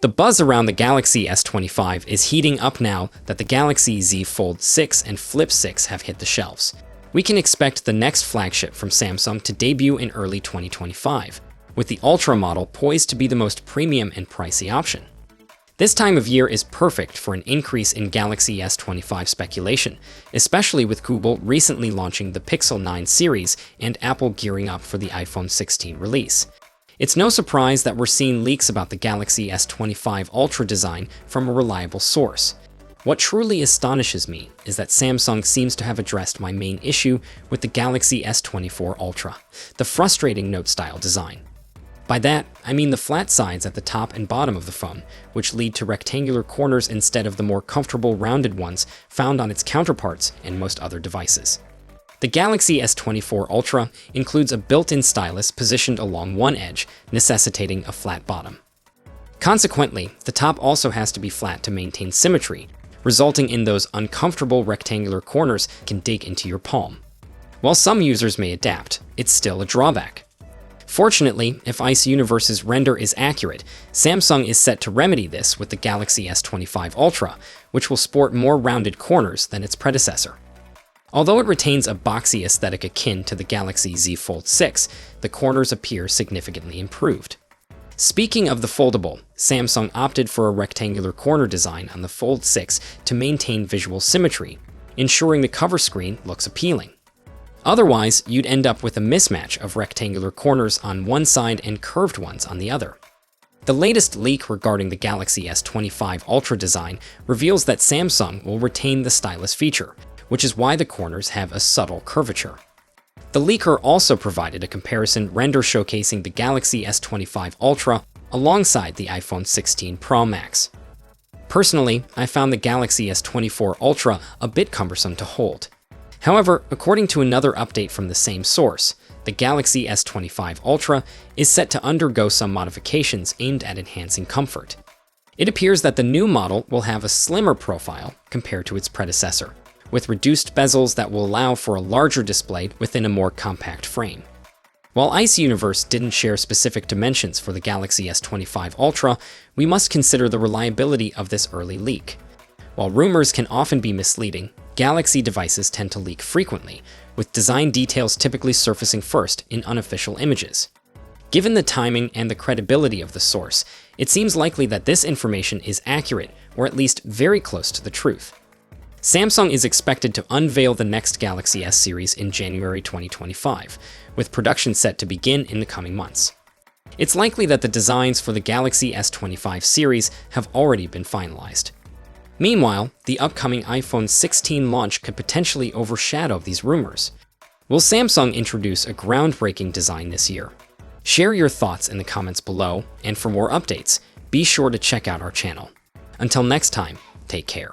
The buzz around the Galaxy S25 is heating up now that the Galaxy Z Fold 6 and Flip 6 have hit the shelves. We can expect the next flagship from Samsung to debut in early 2025, with the Ultra model poised to be the most premium and pricey option. This time of year is perfect for an increase in Galaxy S25 speculation, especially with Google recently launching the Pixel 9 series and Apple gearing up for the iPhone 16 release. It's no surprise that we're seeing leaks about the Galaxy S25 Ultra design from a reliable source. What truly astonishes me is that Samsung seems to have addressed my main issue with the Galaxy S24 Ultra, the frustrating note-style design. By that, I mean the flat sides at the top and bottom of the phone, which lead to rectangular corners instead of the more comfortable rounded ones found on its counterparts and most other devices. The Galaxy S24 Ultra includes a built-in stylus positioned along one edge, necessitating a flat bottom. Consequently, the top also has to be flat to maintain symmetry, resulting in those uncomfortable rectangular corners can dig into your palm. While some users may adapt, it's still a drawback. Fortunately, if Ice Universe's render is accurate, Samsung is set to remedy this with the Galaxy S25 Ultra, which will sport more rounded corners than its predecessor. Although it retains a boxy aesthetic akin to the Galaxy Z Fold 6, the corners appear significantly improved. Speaking of the foldable, Samsung opted for a rectangular corner design on the Fold 6 to maintain visual symmetry, ensuring the cover screen looks appealing. Otherwise, you'd end up with a mismatch of rectangular corners on one side and curved ones on the other. The latest leak regarding the Galaxy S25 Ultra design reveals that Samsung will retain the stylus feature, which is why the corners have a subtle curvature. The leaker also provided a comparison render showcasing the Galaxy S25 Ultra alongside the iPhone 16 Pro Max. Personally, I found the Galaxy S24 Ultra a bit cumbersome to hold. However, according to another update from the same source, the Galaxy S25 Ultra is set to undergo some modifications aimed at enhancing comfort. It appears that the new model will have a slimmer profile compared to its predecessor, with reduced bezels that will allow for a larger display within a more compact frame. While Ice Universe didn't share specific dimensions for the Galaxy S25 Ultra, we must consider the reliability of this early leak. While rumors can often be misleading, Galaxy devices tend to leak frequently, with design details typically surfacing first in unofficial images. Given the timing and the credibility of the source, it seems likely that this information is accurate, or at least very close to the truth. Samsung is expected to unveil the next Galaxy S series in January 2025, with production set to begin in the coming months. It's likely that the designs for the Galaxy S25 series have already been finalized. Meanwhile, the upcoming iPhone 16 launch could potentially overshadow these rumors. Will Samsung introduce a groundbreaking design this year? Share your thoughts in the comments below, and for more updates, be sure to check out our channel. Until next time, take care.